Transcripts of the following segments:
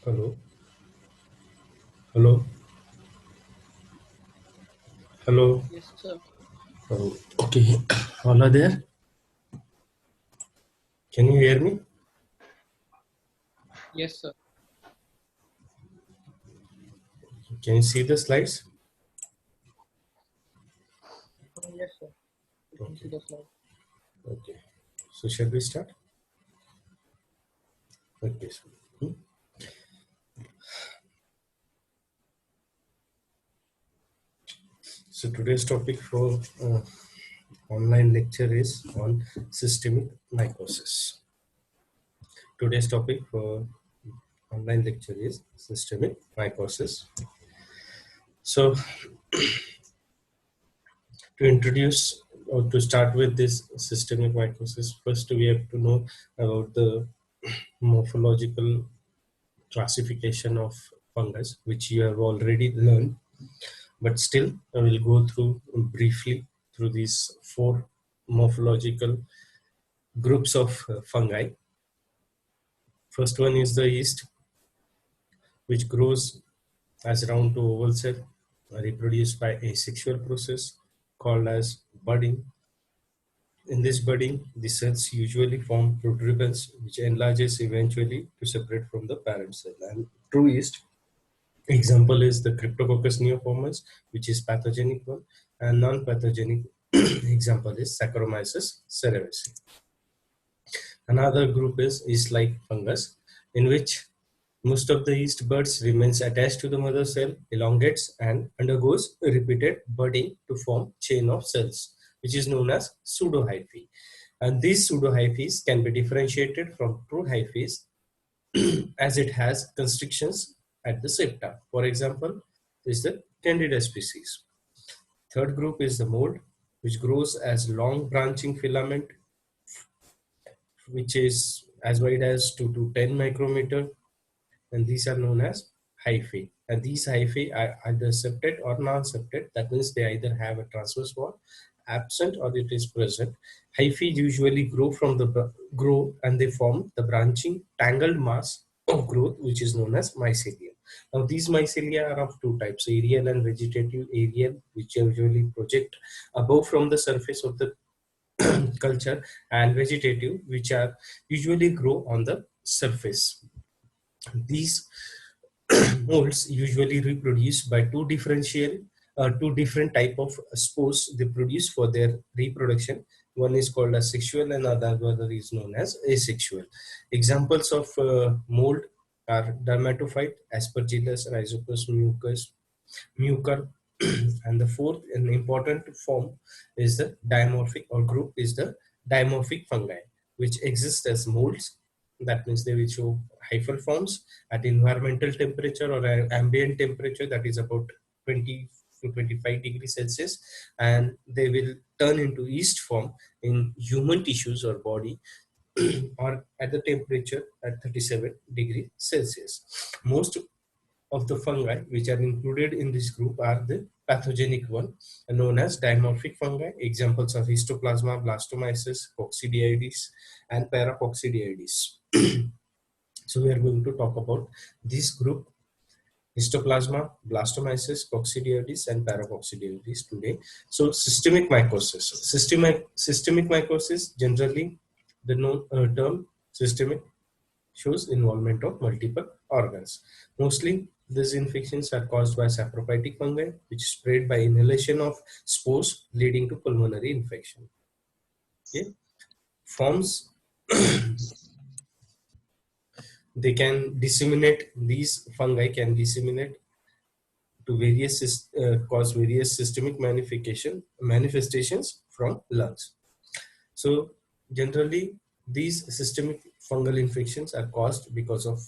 Hello, hello, hello. Yes, sir. Oh, okay, all are there. Can you hear me? Yes, sir. Can you see the slides? Yes, sir. You can see Okay, the slide. okay. So shall we start? Okay. Hmm. So today's topic for online lecture is on systemic mycosis. Today's topic for online lecture is systemic mycosis. So to introduce or to start with this systemic mycosis, first we have to know about the morphological classification of fungus, which you have already learned, but still I will go through briefly through these four morphological groups of fungi. First one is the yeast, which grows as round to oval cell, reproduced by asexual process called as budding. In this budding, the cells usually form protuberance, which enlarges eventually to separate from the parent cell. And true yeast example is the Cryptococcus neoformans, which is pathogenic one, and non-pathogenic example is Saccharomyces cerevisiae. Another group is yeast-like fungus, in which most of the yeast buds remains attached to the mother cell, elongates, and undergoes repeated budding to form chain of cells, which is known as pseudohyphae. And these pseudohyphae can be differentiated from true hyphae as it has constrictions at the septa. For example, is the Candida species. Third group is the mold, which grows as long branching filament, which is as wide as 2 to 10 micrometer, and these are known as hyphae. And these hyphae are either septate or non-septate. That means they either have a transverse wall absent or it is present. Hyphae usually grow and they form the branching tangled mass of growth, which is known as mycelium. Now these mycelia are of two types: aerial and vegetative. Aerial, which usually project above from the surface of the culture, and vegetative, which are usually grow on the surface. These molds usually reproduce by two different type of spores they produce for their reproduction. One is called as sexual and other is known as asexual. Examples of mold are dermatophyte, aspergillus, rhizopus, mucor, and the fourth and important form is the dimorphic or group is the dimorphic fungi, which exist as molds. That means they will show hyphal forms at environmental temperature or ambient temperature, that is about 20 to 25 degrees Celsius, and they will turn into yeast form in human tissues or body or at the temperature at 37 degrees Celsius. Most of the fungi which are included in this group are the pathogenic one, known as dimorphic fungi. Examples are Histoplasma, Blastomyces, Coccidioides, and Paracoccidioides. So we are going to talk about this group: Histoplasma, Blastomyces, Coccidioides, and Paracoccidioides today. So systemic mycosis. Systemic mycosis, generally the term systemic shows involvement of multiple organs. Mostly, these infections are caused by saprophytic fungi, which spread by inhalation of spores, leading to pulmonary infection. Okay. Forms they can disseminate. These fungi can disseminate to cause various systemic manifestations from lungs. So generally, these systemic fungal infections are caused because of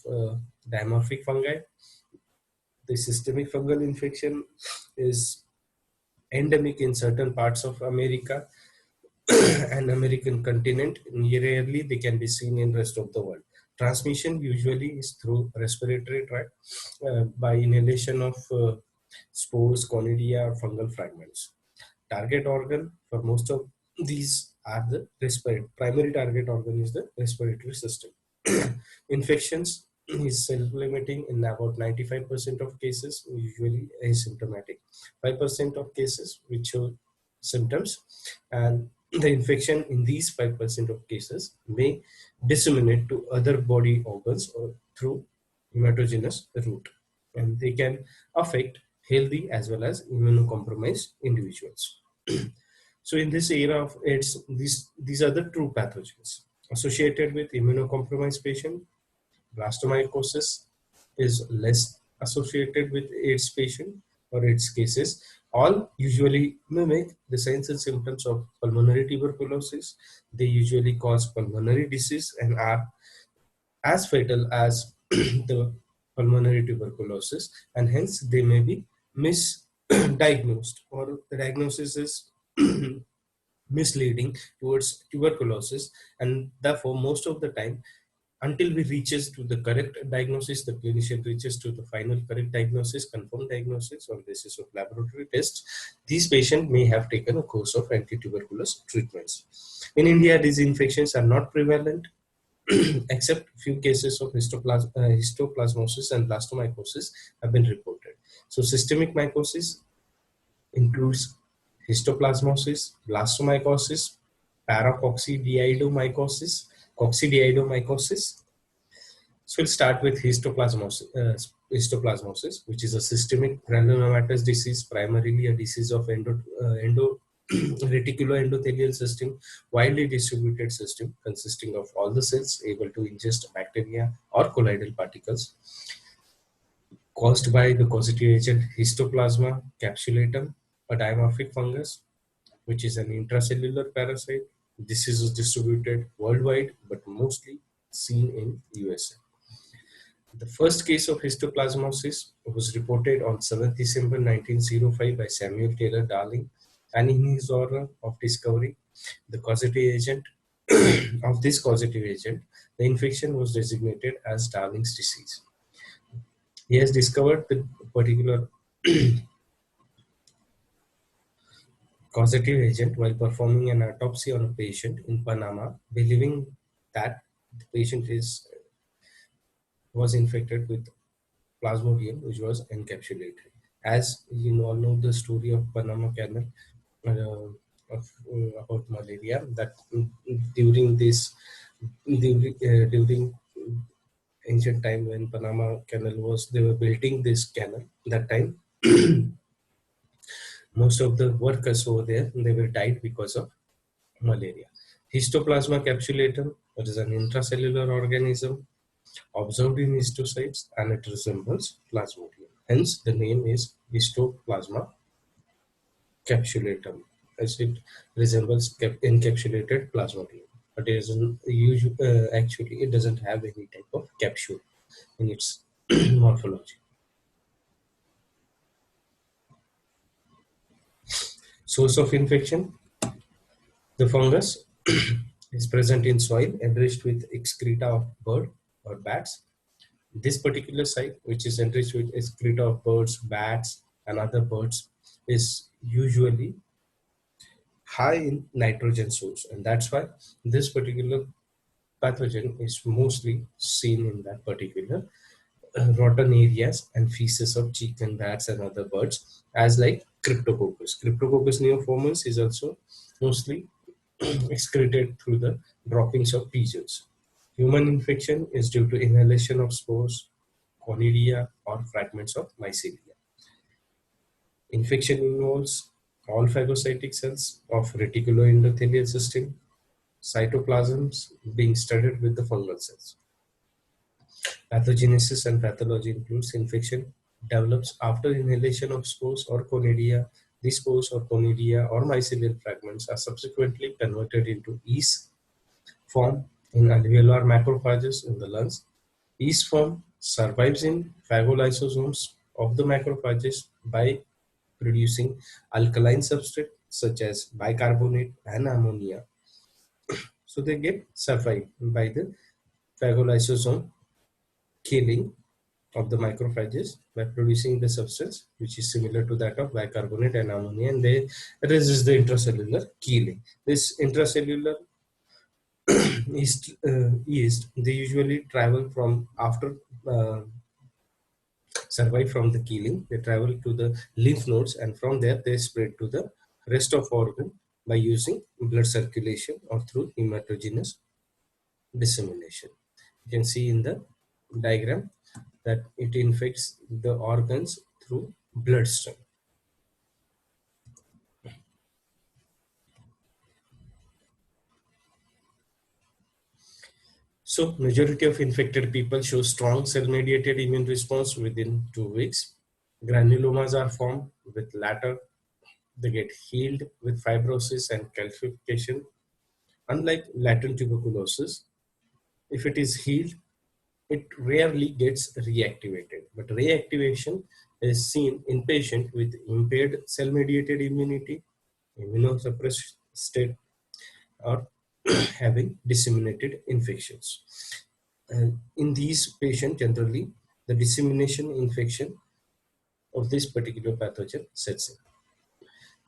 dimorphic fungi. The systemic fungal infection is endemic in certain parts of America and American continent. Rarely they can be seen in rest of the world. Transmission usually is through respiratory tract by inhalation of spores, conidia, or fungal fragments. Target organ for most of these are the primary target organ is the respiratory system. Infections is self-limiting in about 95% of cases, usually asymptomatic. 5% of cases which show symptoms, and the infection in these 5% of cases may disseminate to other body organs or through hematogenous route, and they can affect healthy as well as immunocompromised individuals. So in this era of AIDS, these are the true pathogens associated with immunocompromised patient. Blastomycosis is less associated with AIDS patient or AIDS cases. All usually mimic the signs and symptoms of pulmonary tuberculosis. They usually cause pulmonary disease and are as fatal as the pulmonary tuberculosis, and hence they may be misdiagnosed, or the diagnosis is misleading towards tuberculosis, and therefore most of the time, until we reaches to the correct diagnosis, the clinician reaches to the final correct diagnosis, confirmed diagnosis on basis of laboratory tests, these patients may have taken a course of anti-tuberculous treatments. In India, these infections are not prevalent except few cases of histoplasmosis and blastomycosis have been reported. So systemic mycosis includes histoplasmosis, blastomycosis, paracoccidioidomycosis, coccidioidomycosis. So we'll start with histoplasmosis, which is a systemic granulomatous disease, primarily a disease of reticuloendothelial system, widely distributed system consisting of all the cells able to ingest bacteria or colloidal particles, caused by the causative agent Histoplasma capsulatum, a dimorphic fungus, which is an intracellular parasite. This is distributed worldwide, but mostly seen in USA. The first case of histoplasmosis was reported on 7th December 1905 by Samuel Taylor Darling, and in his order of discovery, the causative agent of this causative agent, the infection was designated as Darling's disease. He has discovered the particular causative agent while performing an autopsy on a patient in Panama, believing that the patient was infected with Plasmodium, which was encapsulated. As you all know the story of Panama Canal, about malaria, that during during ancient time when Panama Canal they were building this canal, that time most of the workers over there, they were died because of malaria. Histoplasma capsulatum, it is an intracellular organism observed in histocytes, and it resembles Plasmodium. Hence, the name is Histoplasma capsulatum, as it resembles encapsulated Plasmodium. But it isn't actually, it doesn't have any type of capsule in its morphology. Source of infection: the fungus is present in soil enriched with excreta of bird or bats. This particular site, which is enriched with excreta of birds, bats, and other birds, is usually high in nitrogen source, and that's why this particular pathogen is mostly seen in that particular rotten areas and feces of chicken, bats, and other birds, as like Cryptococcus. Cryptococcus neoformans is also mostly excreted through the droppings of pigeons. Human infection is due to inhalation of spores, conidia, or fragments of mycelia. Infection involves all phagocytic cells of reticuloendothelial system, cytoplasms being studied with the fungal cells. Pathogenesis and pathology includes infection develops after inhalation of spores or conidia. These spores or conidia or mycelial fragments are subsequently converted into yeast form in alveolar macrophages in the lungs. Yeast form survives in phagolysosomes of the macrophages by producing alkaline substrate such as bicarbonate and ammonia. So they get survived by the phagolysosome killing of the macrophages by producing the substance which is similar to that of bicarbonate and ammonia, and they resist the intracellular killing. This intracellular east, they usually travel from after uh, survive from the killing. They travel to the lymph nodes, and from there they spread to the rest of organ by using blood circulation or through hematogenous dissemination. You can see in the diagram that it infects the organs through bloodstream. So majority of infected people show strong cell-mediated immune response within 2 weeks. Granulomas are formed with later. They get healed with fibrosis and calcification. Unlike latent tuberculosis, if it is healed, it rarely gets reactivated. But reactivation is seen in patients with impaired cell-mediated immunity, immunosuppressed state, or having disseminated infections. In these patients, generally, the dissemination infection of this particular pathogen sets in.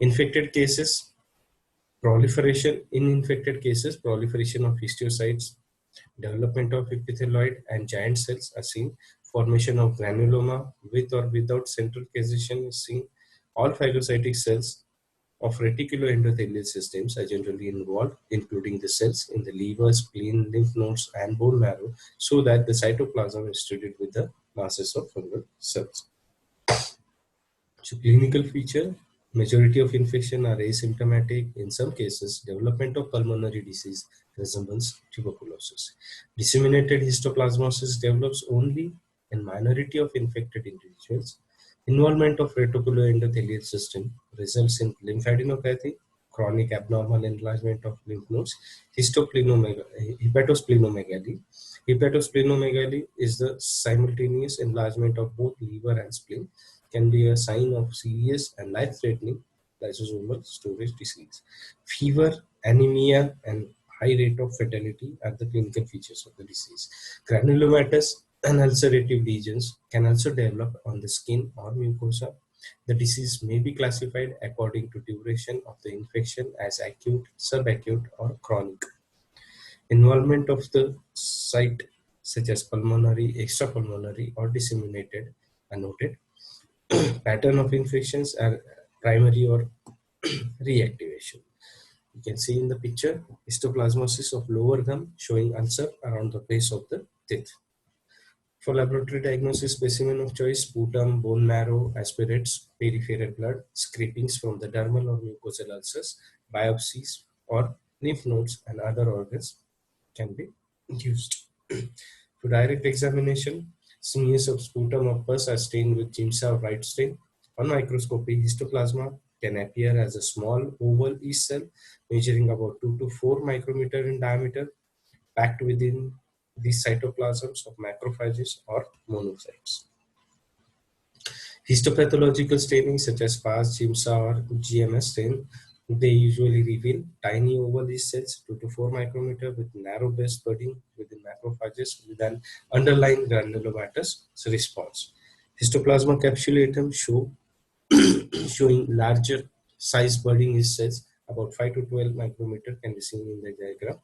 Infected cases, proliferation. In infected cases, proliferation of histiocytes, development of epithelioid and giant cells are seen. Formation of granuloma with or without central causation is seen. All phagocytic cells of reticuloendothelial systems are generally involved, including the cells in the liver, spleen, lymph nodes, and bone marrow, so that the cytoplasm is studied with the masses of fungal cells. So clinical feature, majority of infection are asymptomatic. In some cases, development of pulmonary disease resembles tuberculosis. Disseminated histoplasmosis develops only in minority of infected individuals. Involvement of reticuloendothelial system results in lymphadenopathy, chronic abnormal enlargement of lymph nodes, hepatosplenomegaly. Hepatosplenomegaly is the simultaneous enlargement of both liver and spleen, can be a sign of serious and life-threatening lysosomal storage disease. Fever, anemia, and high rate of fatality are the clinical features of the disease. Granulomatous and ulcerative lesions can also develop on the skin or mucosa. The disease may be classified according to duration of the infection as acute, subacute, or chronic. Involvement of the site, such as pulmonary, extrapulmonary, or disseminated, are noted. Pattern of infections are primary or reactivation. You can see in the picture histoplasmosis of lower gum showing ulcer around the base of the teeth. For laboratory diagnosis, specimen of choice: sputum, bone marrow, aspirates, peripheral blood, scrapings from the dermal or mucosal ulcers, biopsies, or lymph nodes and other organs can be used. For direct examination, smears of sputum or pus are stained with Giemsa white stain. On microscopy, histoplasma can appear as a small oval yeast cell measuring about 2 to 4 micrometer in diameter, packed within these cytoplasms of macrophages or monocytes. Histopathological staining such as FAS, Giemsa, or GMS stain, they usually reveal tiny oval yeast cells 2 to 4 micrometer with narrow base budding within macrophages with an underlying granulomatous response. Histoplasma capsulatum showing larger size budding yeast cells about 5 to 12 micrometer can be seen in the diagram.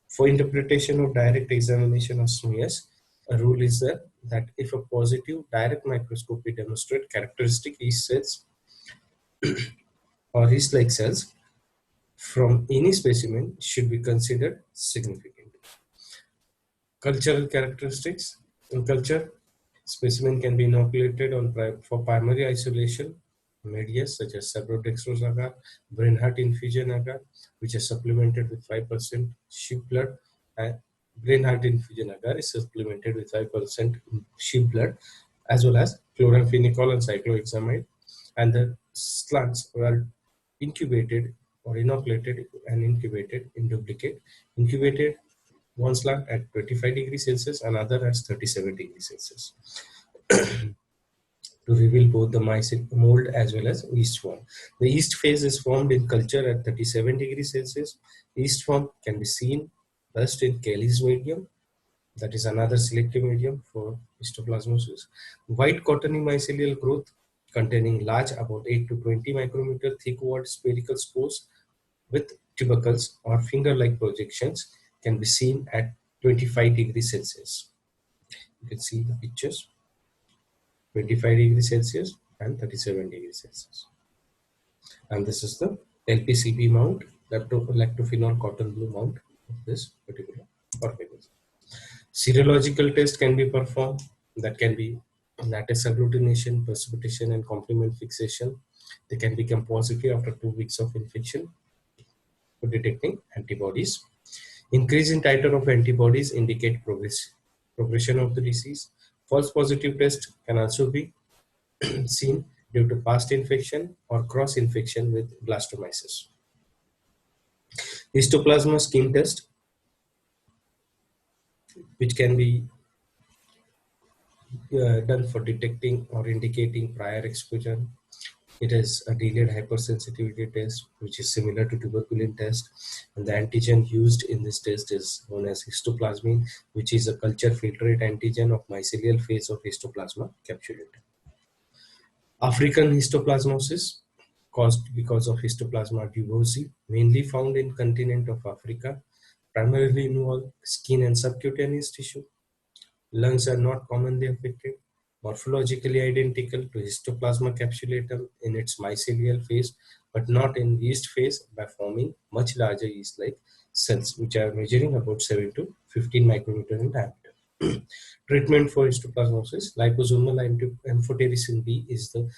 For interpretation of direct examination of smears, a rule is that if a positive direct microscopy demonstrates characteristic yeast cells or yeast-like cells from any specimen should be considered significant. Cultural characteristics. In culture, specimen can be inoculated for primary isolation media such as sabrodextrose agar, Brenhart infusion agar, which is supplemented with 5% sheep blood, and Brenhart infusion agar is supplemented with 5% sheep blood, as well as chloramphenicol and cyclohexamide, and the slugs were incubated or inoculated and incubated in duplicate. Incubated one slug at 25 degrees Celsius, another at 37 degrees Celsius to reveal both the mold as well as yeast form. The yeast phase is formed in culture at 37 degrees Celsius. Yeast form can be seen first in Kelly's medium, that is another selective medium for histoplasmosis. White cottony mycelial growth containing large, about 8 to 20 micrometer thick walled spherical spores with tubercles or finger-like projections can be seen at 25 degrees Celsius. You can see the pictures, 25 degrees Celsius and 37 degrees Celsius. And this is the LPCB mount, lactophenol cotton blue mount of this particular organism. Serological test can be performed, that can be lattice agglutination, precipitation, and complement fixation. They can become positive after 2 weeks of infection for detecting antibodies. Increase in titer of antibodies indicate progression of the disease. False positive test can also be seen due to past infection or cross infection with blastomyces. Histoplasma skin test, which can be done for detecting or indicating prior exposure. It is a delayed hypersensitivity test, which is similar to tuberculin test. And the antigen used in this test is known as histoplasmin, which is a culture filtrate antigen of mycelial phase of histoplasma capsulatum. African histoplasmosis, caused because of Histoplasma dubosi, mainly found in continent of Africa, primarily involve skin and subcutaneous tissue. Lungs are not commonly affected, morphologically identical to Histoplasma capsulatum in its mycelial phase, but not in yeast phase by forming much larger yeast-like cells, which are measuring about 7 to 15 micrometer in diameter. Treatment for histoplasmosis, liposomal amphotericin B is the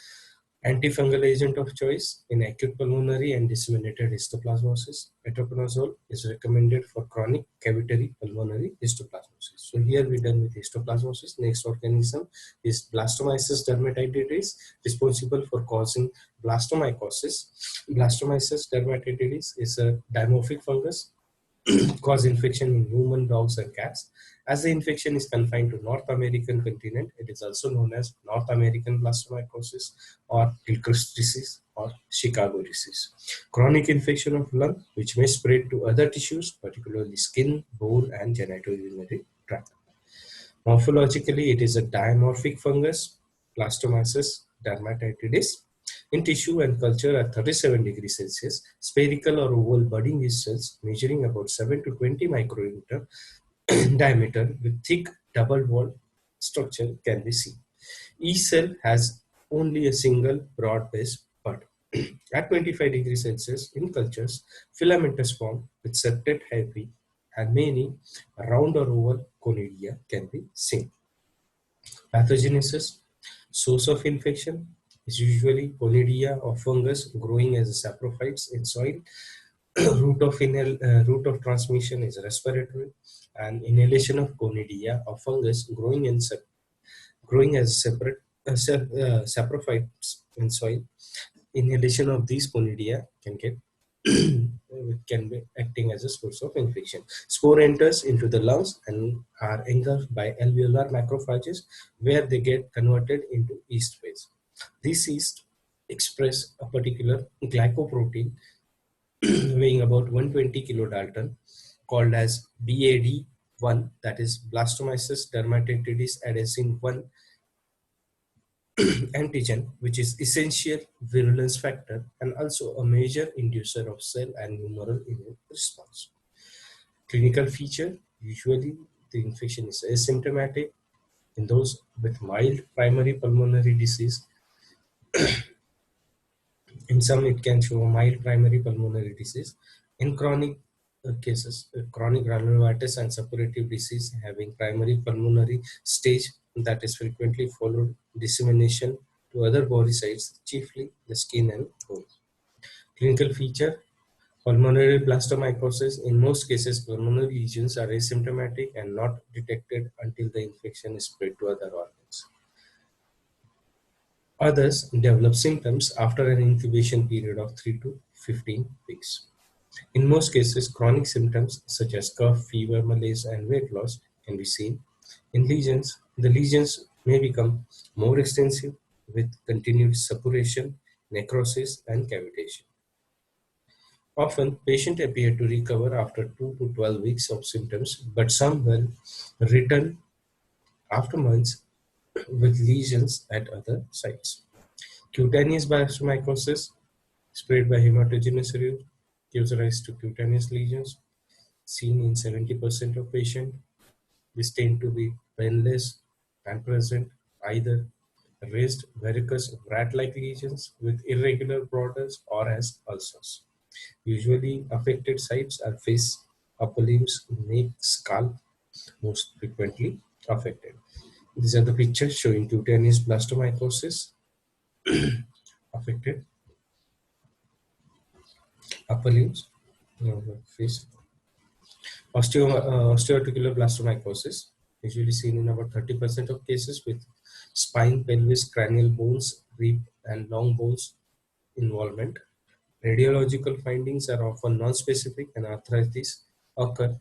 antifungal agent of choice in acute pulmonary and disseminated histoplasmosis. Ketoconazole is recommended for chronic cavitary pulmonary histoplasmosis. So here we're done with histoplasmosis. Next organism is Blastomyces dermatitis, responsible for causing blastomycosis. Blastomyces dermatitis is a dimorphic fungus cause infection in human, dogs, and cats. As the infection is confined to North American continent, it is also known as North American blastomycosis or Gilchrist disease or Chicago disease. Chronic infection of lung, which may spread to other tissues, particularly skin, bone, and genitourinary tract. Morphologically, it is a dimorphic fungus, Blastomyces dermatitis, in tissue and culture at 37 degrees Celsius, spherical or oval budding yeast cells measuring about 7 to 20 micrometer diameter with thick double-walled structure can be seen. Each cell has only a single broad-based bud. At 25 degrees Celsius in cultures, filamentous form with septate hyphae and many round or oval conidia can be seen. Pathogenesis, source of infection is usually conidia or fungus growing as saprophytes in soil. Route of transmission is respiratory, and inhalation of conidia or fungus growing as separate saprophytes in soil. Inhalation of these conidia can be acting as a source of infection. Spore enters into the lungs and are engulfed by alveolar macrophages, where they get converted into yeast phase. These yeast express a particular glycoprotein weighing about 120 kilodalton called as BAD1, that is Blastomyces dermatitis adhesin 1 antigen, which is essential virulence factor and also a major inducer of cell and humoral immune response. Clinical feature, usually the infection is asymptomatic. In those with mild primary pulmonary disease, in some it can show a mild primary pulmonary disease. In chronic cases, chronic granulomatous and suppurative disease having primary pulmonary stage that is frequently followed dissemination to other body sites, chiefly the skin and bones. Clinical feature, pulmonary blastomycosis. In most cases, pulmonary lesions are asymptomatic and not detected until the infection is spread to other organs. Others develop symptoms after an incubation period of 3 to 15 weeks. In most cases, chronic symptoms such as cough, fever, malaise, and weight loss can be seen. In lesions, the lesions may become more extensive with continued suppuration, necrosis, and cavitation. Often, patients appear to recover after 2 to 12 weeks of symptoms, but some will return after months with lesions at other sites. Cutaneous blastomycosis, spread by hematogenous route, gives rise to cutaneous lesions. seen in 70% of patients. These tend to be painless and present either raised verrucous rat-like lesions with irregular borders or as ulcers. Usually affected sites are face, upper limbs, neck, scalp, most frequently affected. These are the pictures showing cutaneous blastomycosis affected upper limbs, face. Osteoarticular blastomycosis, usually seen in about 30% of cases with spine, pelvis, cranial bones, rib, and long bones involvement. Radiological findings are often non-specific and arthritis occur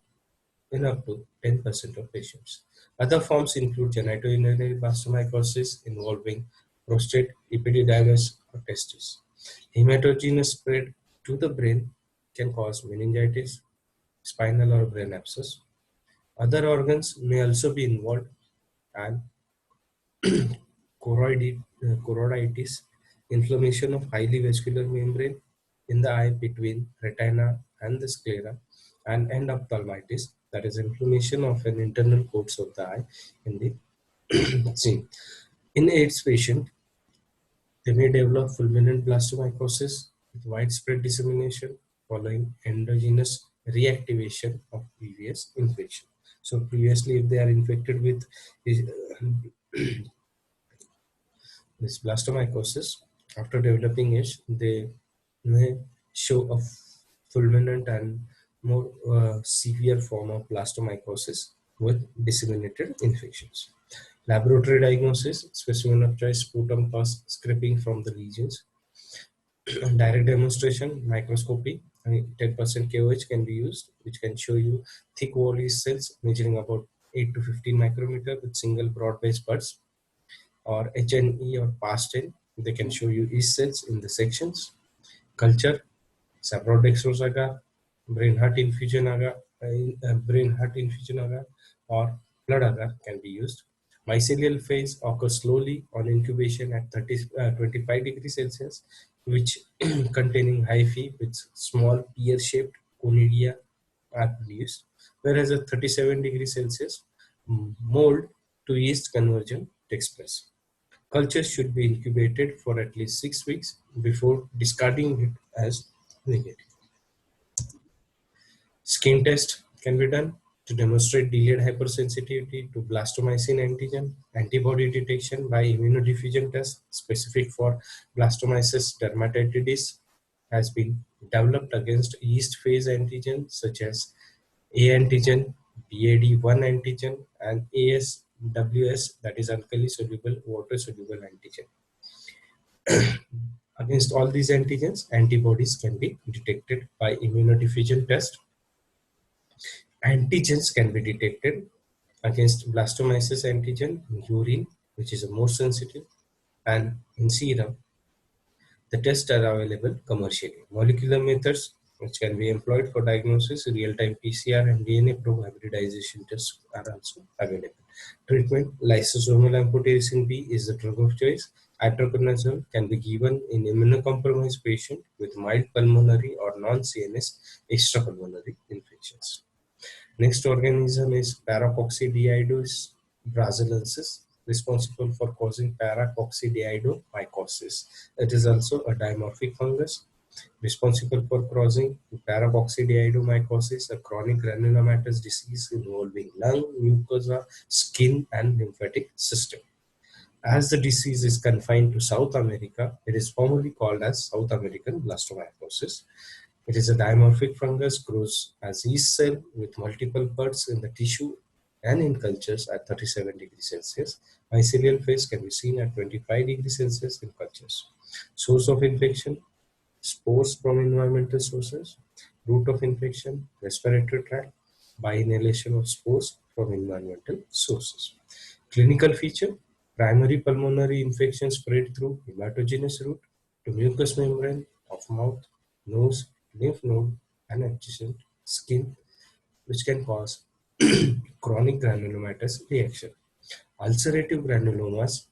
in up to 10% of patients. Other forms include genitourinary blastomycosis involving prostate, epididymis, or testes. Hematogenous spread to the brain can cause meningitis, spinal or brain abscess. Other organs may also be involved, and choroiditis, inflammation of highly vascular membrane in the eye between retina and the sclera, and endophthalmitis, that is inflammation of an internal coats of the eye in the see. In AIDS patient, they may develop fulminant blastomycosis with widespread dissemination following endogenous reactivation of previous infection. So previously, if they are infected with this blastomycosis, after developing it, they may show a fulminant and more severe form of blastomycosis with disseminated infections. Laboratory diagnosis, specimen of choice, sputum pus scraping from the lesions. Direct demonstration, microscopy, 10% KOH can be used, which can show you thick wall yeast cells measuring about 8 to 15 micrometer with single broad-based buds, or HNE or PASTEN. They can show you yeast cells in the sections. Culture, sapropdextrose agar, brain heart infusion agar, or blood agar can be used. Mycelial phase occurs slowly on incubation at 25 degrees Celsius, which containing hyphae with small pear-shaped conidia are produced, whereas at 37 degrees Celsius, mold to yeast conversion takes place. Culture should be incubated for at least 6 weeks before discarding it as negative. Skin test can be done to demonstrate delayed hypersensitivity to blastomycin antigen. Antibody detection by immunodiffusion test specific for blastomyces dermatitis has been developed against yeast phase antigen such as A antigen, BAD1 antigen, and ASWS, that is alkali soluble water soluble antigen. Against all these antigens, antibodies can be detected by immunodiffusion test. Antigens can be detected against blastomyces antigen in urine, which is more sensitive, and in serum. The tests are available commercially. Molecular methods which can be employed for diagnosis, real-time PCR and DNA probe hybridization tests are also available. Treatment, lysosomal amphotericin B is the drug of choice. Itraconazole can be given in immunocompromised patient with mild pulmonary or non-CNS extrapulmonary infections. Next organism is Paracoccidiioides braziliensis, responsible for causing paracoccidioidomycosis. It is also a dimorphic fungus responsible for causing paracoccidioidomycosis, a chronic granulomatous disease involving lung, mucosa, skin, and lymphatic system. As the disease is confined to South America, it is formally called as South American blastomycosis. It is a dimorphic fungus, grows as yeast cell with multiple buds in the tissue and in cultures at 37 degrees Celsius. Mycelial phase can be seen at 25 degrees Celsius in cultures. Source of infection, spores from environmental sources, route of infection, respiratory tract, by inhalation of spores from environmental sources. Clinical feature, primary pulmonary infection spread through hematogenous route to mucous membrane of mouth, nose, lymph node, and adjacent skin, which can cause chronic granulomatous reaction. Ulcerative granulomas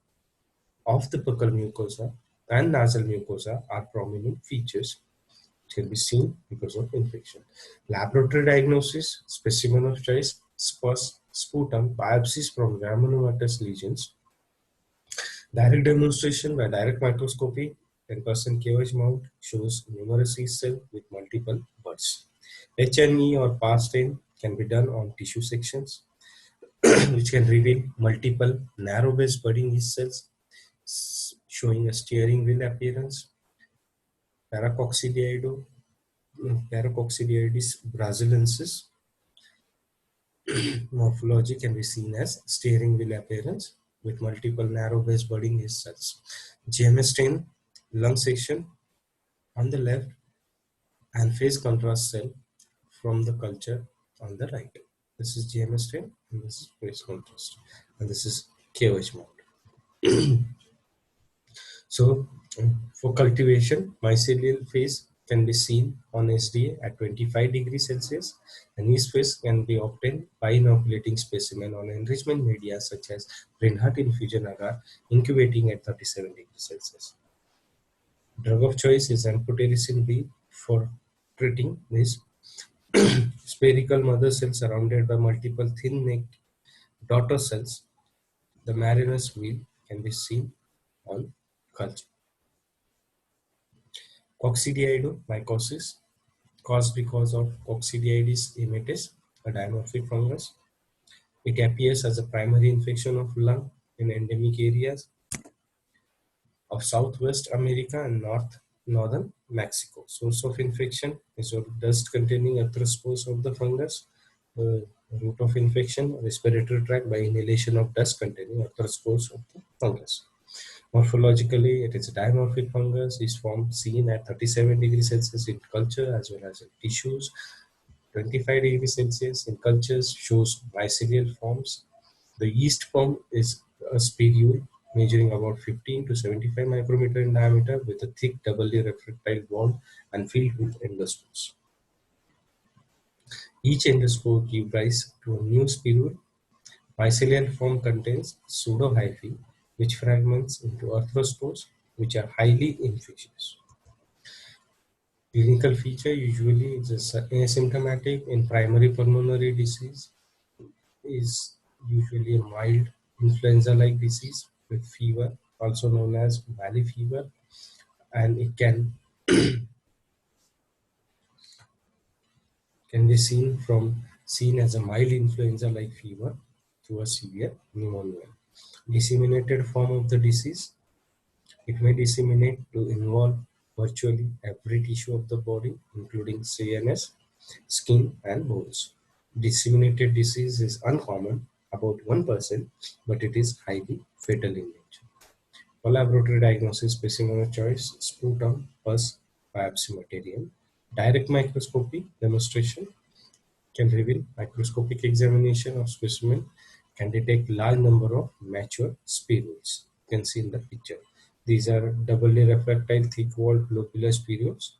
of the buccal mucosa and nasal mucosa are prominent features. can be seen because of infection. Laboratory diagnosis, specimen of choice, spuss, sputum, biopsies from granulomatous lesions. Direct demonstration by direct microscopy, 10% KOH mount shows numerous yeast cells with multiple buds. HNE or PAR stain can be done on tissue sections, which can reveal multiple narrow-based budding yeast cells showing a steering wheel appearance. Paracoccidiasis brasilensis morphology can be seen as steering wheel appearance with multiple narrow-based budding yeast cells. GMS stain, lung section on the left and phase contrast cell from the culture on the right. This is GMS stain and this is phase contrast, and this is KOH mount. So for cultivation, mycelial phase can be seen on SDA at 25 degrees Celsius, and yeast phase can be obtained by inoculating specimen on enrichment media such as Reinhardt infusion agar incubating at 37 degrees Celsius. Drug of choice is amphotericin B for treating this spherical mother cell surrounded by multiple thin-necked daughter cells. The Mariner's wheel can be seen on culture. Coccidioidomycosis caused because of Coccidioides immitis, a dimorphic fungus. It appears as a primary infection of lung in endemic areas of Southwest America and northern Mexico. Source of infection is dust containing arthrospores of the fungus. Route of infection, respiratory tract by inhalation of dust containing arthrospores of the fungus. Morphologically, it is a dimorphic fungus, is formed seen at 37 degrees Celsius in culture as well as in tissues. 25 degrees Celsius in cultures shows mycelial forms. The yeast form is a spirule measuring about 15 to 75 micrometer in diameter with a thick doubly refractile wall and filled with endospores. Each endospore gives rise to a new spirule. Mycelial form contains pseudohyphae, which fragments into arthrospores, which are highly infectious. Clinical feature usually is asymptomatic in primary pulmonary disease is usually a mild influenza-like disease with fever, also known as valley fever, and it can be seen as a mild influenza-like fever to a severe pneumonia. Disseminated form of the disease, it may disseminate to involve virtually every tissue of the body, including CNS, skin, and bones. Disseminated disease is uncommon, about 1%, but it is highly fatal in nature. For laboratory diagnosis, specimen of choice, sputum, pus, biopsy material. Direct microscopy demonstration can reveal microscopic examination of specimen can detect large number of mature spirules. You can see in the picture. These are doubly refractile thick-walled globular spirules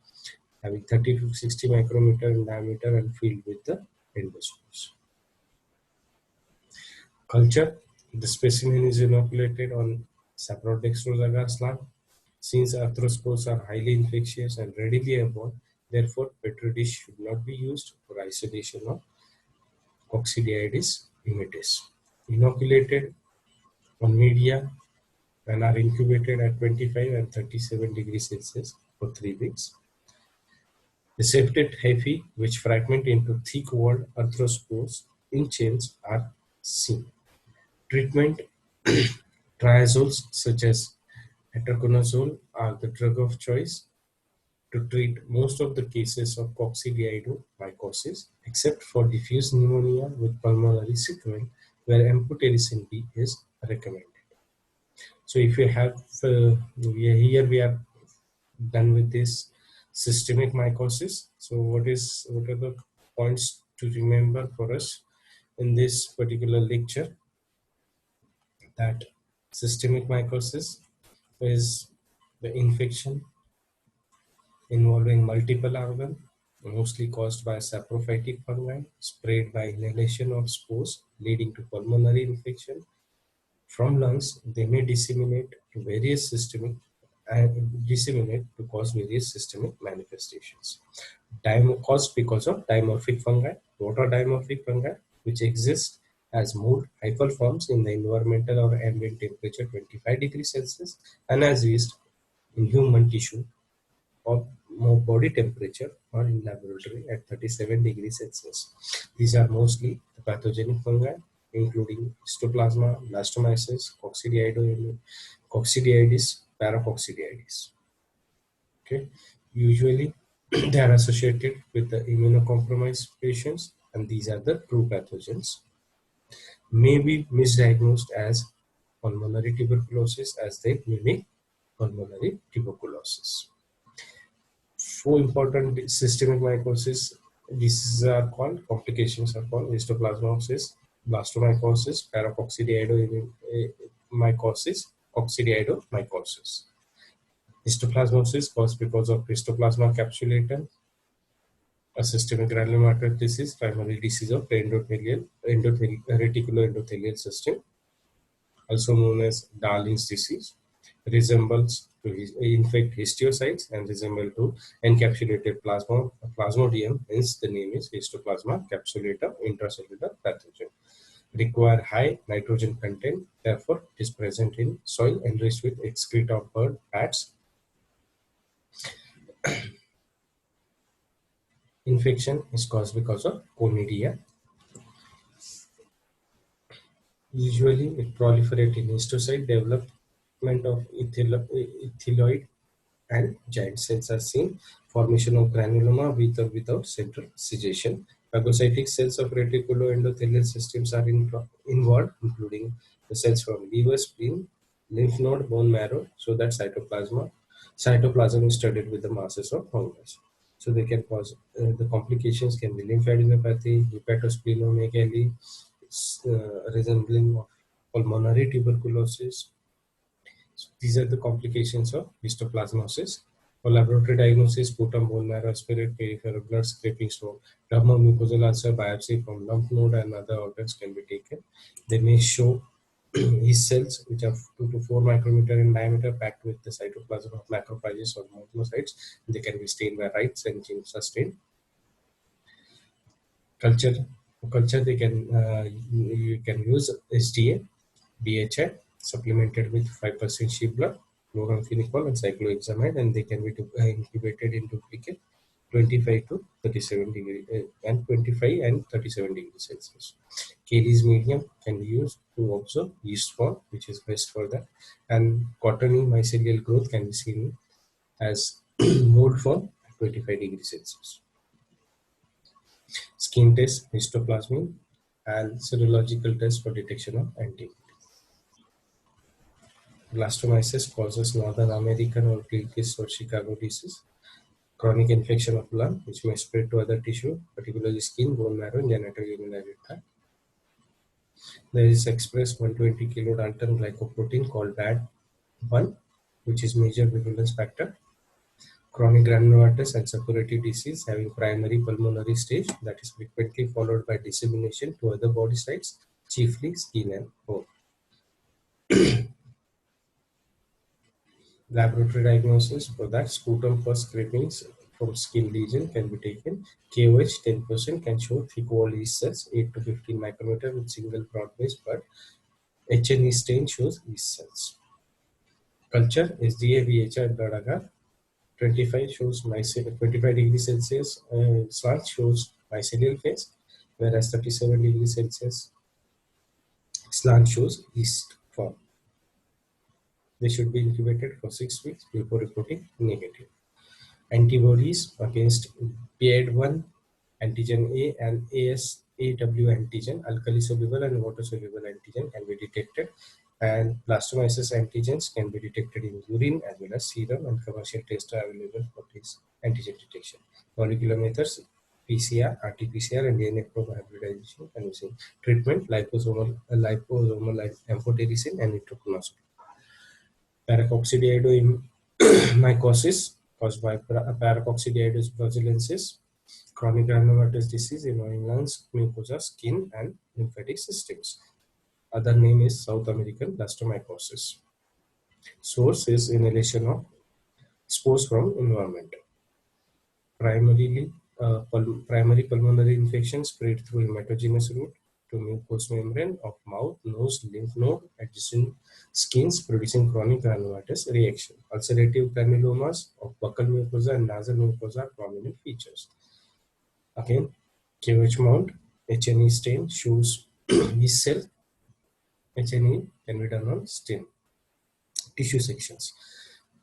having 30 to 60 micrometer in diameter and filled with the endospores. Culture, the specimen is inoculated on Saprodextrose agar slab. Since arthrospores are highly infectious and readily airborne, therefore petri dish should not be used for isolation of Coccidioides immitis. Inoculated on media and are incubated at 25 and 37 degrees Celsius for 3 weeks. The septate hyphae, which fragment into thick-walled arthrospores in chains, are seen. Treatment triazoles such as itraconazole are the drug of choice to treat most of the cases of coccidioidomycosis, except for diffuse pneumonia with pulmonary sequelae, where amphotericin B is recommended. So, if you have we are done with this systemic mycosis. So, what are the points to remember for us in this particular lecture? That systemic mycosis is the infection involving multiple organs, mostly caused by saprophytic fungi, spread by inhalation of spores, leading to pulmonary infection. From lungs, they may disseminate to various systemic and disseminate to cause various systemic manifestations. Caused because of dimorphic fungi. What are dimorphic fungi? Which exist as mold hyphal forms in the environmental or ambient temperature 25 degrees Celsius and as yeast in human tissue or more body temperature or in laboratory at 37 degrees Celsius. These are mostly the pathogenic fungi, including Histoplasma, Blastomyces, Coccidioides, Paracoccidioides. Okay, usually they are associated with the immunocompromised patients, and these are the true pathogens. May be misdiagnosed as pulmonary tuberculosis as they mimic pulmonary tuberculosis. Four important systemic mycosis diseases are called, complications are called histoplasmosis, blastomycosis, paracoccidioidomycosis, coccidioidomycosis. Histoplasmosis caused because of Histoplasma capsulatum, a systemic granulomatous disease, primary disease of the reticuloendothelial system, also known as Darling's disease, resembles to infect histiocytes and resemble to encapsulated plasmodium, hence the name is Histoplasma capsulatum intracellular pathogen. Require high nitrogen content, therefore it is present in soil enriched with excreta of bird, bats. Infection is caused because of Conidia. Usually it proliferates in histiocyte, development of ethyloid and giant cells are seen, formation of granuloma with or without central cessation. Phagocytic cells of reticuloendothelial systems are involved, including the cells from liver, spleen, lymph node, bone marrow, so that cytoplasm is studied with the masses of fungus. So they can cause the complications can be lymphadenopathy, hepatosplenomegaly, resembling of pulmonary tuberculosis. So these are the complications of histoplasmosis. For laboratory diagnosis, sputum, bone marrow, aspirate, peripheral blood, scraping stone, dermal mucosal ulcer, biopsy from lymph node and other organs can be taken. They may show yeast cells which are 2 to 4 micrometer in diameter packed with the cytoplasm of macrophages or monocytes. They can be stained by Wrights and James stained. Culture, they can you can use SDA, BHI supplemented with 5% sheep blood, chloramphenicol and cyclohexamide, and they can be incubated in duplicate 25 to 37 degree and 25 and 37 degrees Celsius. Caries medium can be used to observe yeast form, which is best for that, and cottony mycelial growth can be seen as mold form at 25 degrees Celsius. Skin test, histoplasmin, and serological test for detection of antibodies. Blastomyces causes Northern American or Gilchrist or Chicago disease, chronic infection of lung, which may spread to other tissue, particularly skin, bone marrow, and genitourinary tract. There is expressed 120 kilodalton glycoprotein called BAD1, which is major virulence factor. Chronic granulomatous and suppurative disease having primary pulmonary stage that is frequently followed by dissemination to other body sites, chiefly skin and bone. Laboratory diagnosis for that, sputum for scrapings from skin lesion can be taken. KOH 10% can show thick wall yeast cells 8 to 15 micrometer with single broad base, but HNE stain shows yeast cells. Culture SDA, VHI blood agar 25 shows 25 degrees Celsius slant shows mycelial phase, whereas 37 degrees Celsius slant shows yeast form. They should be incubated for 6 weeks before reporting negative. Antibodies against PAD1, antigen A, and ASAW antigen, alkali soluble and water soluble antigen can be detected, and blastomyces antigens can be detected in urine as well as serum, and commercial tests are available for this antigen detection. Molecular methods, PCR, RT-PCR, and DNA probe hybridization and using treatment, liposomal amphotericin and nitrofuranol. Paracoccidioidomycosis caused by Paracoccidioides bruxellensis, chronic granulomatous disease involving lungs, mucosa, skin, and lymphatic systems. Other name is South American blastomycosis. Source is inhalation of spores from environment. Primary pulmonary infection spread through hematogenous route to mucous membrane of mouth, nose, lymph node, adjacent skins, producing chronic granulomatous reaction. Ulcerative granulomas of buccal mucosa and nasal mucosa are prominent features. Again, KOH mount, HNE stain shows yeast cell. HNE can be done on stem. Tissue sections.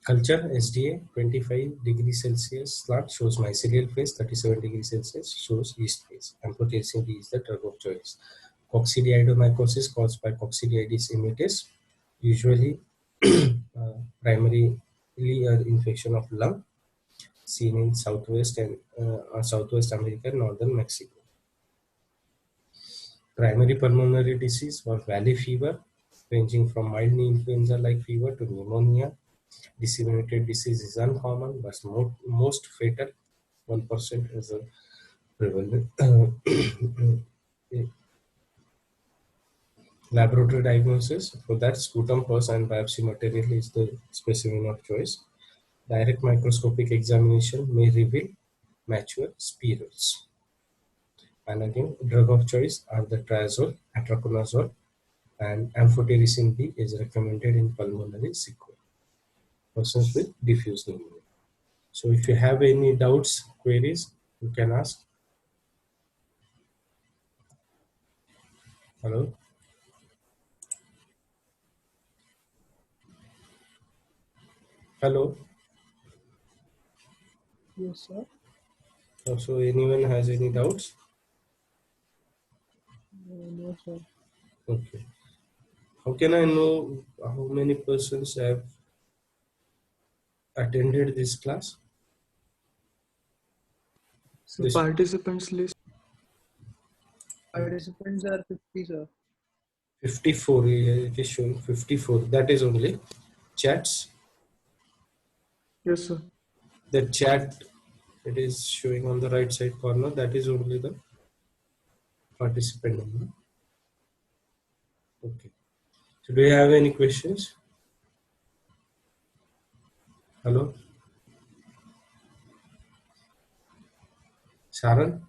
Culture SDA 25 degrees Celsius slant shows mycelial phase, 37 degrees Celsius shows yeast phase. Amphotericin B is the drug of choice. Coccidioidomycosis caused by Coccidioides immitis, usually primarily an infection of lung, seen in southwest and Southwest America and northern Mexico. Primary pulmonary disease or valley fever, ranging from mild influenza-like fever to pneumonia. Disseminated disease is uncommon, but most fatal. 1% is a prevalent. Laboratory diagnosis for that, sputum pus and biopsy material is the specimen of choice. Direct microscopic examination may reveal mature spirals. And again, drug of choice are the triazole, atraconazole, and amphotericin B is recommended in pulmonary sequelae, persons with diffuse pneumonia. So if you have any doubts, queries, you can ask. Hello? Hello? Yes, sir. So anyone has any doubts? No, sir. Okay. How can I know how many persons have attended this class? So This participants list. Participants are 50, sir. 54, it is showing 54. That is only chats. Yes, sir. The chat, it is showing on the right side corner. That is only the participant number. Okay. So do you have any questions? Hello? Sharan?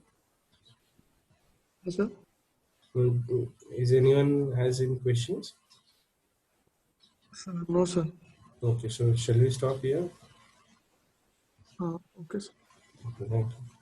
Yes, sir. Is anyone has any questions? Sir, no, sir. Okay, so shall we stop here? Okay, sir. Okay, thank you.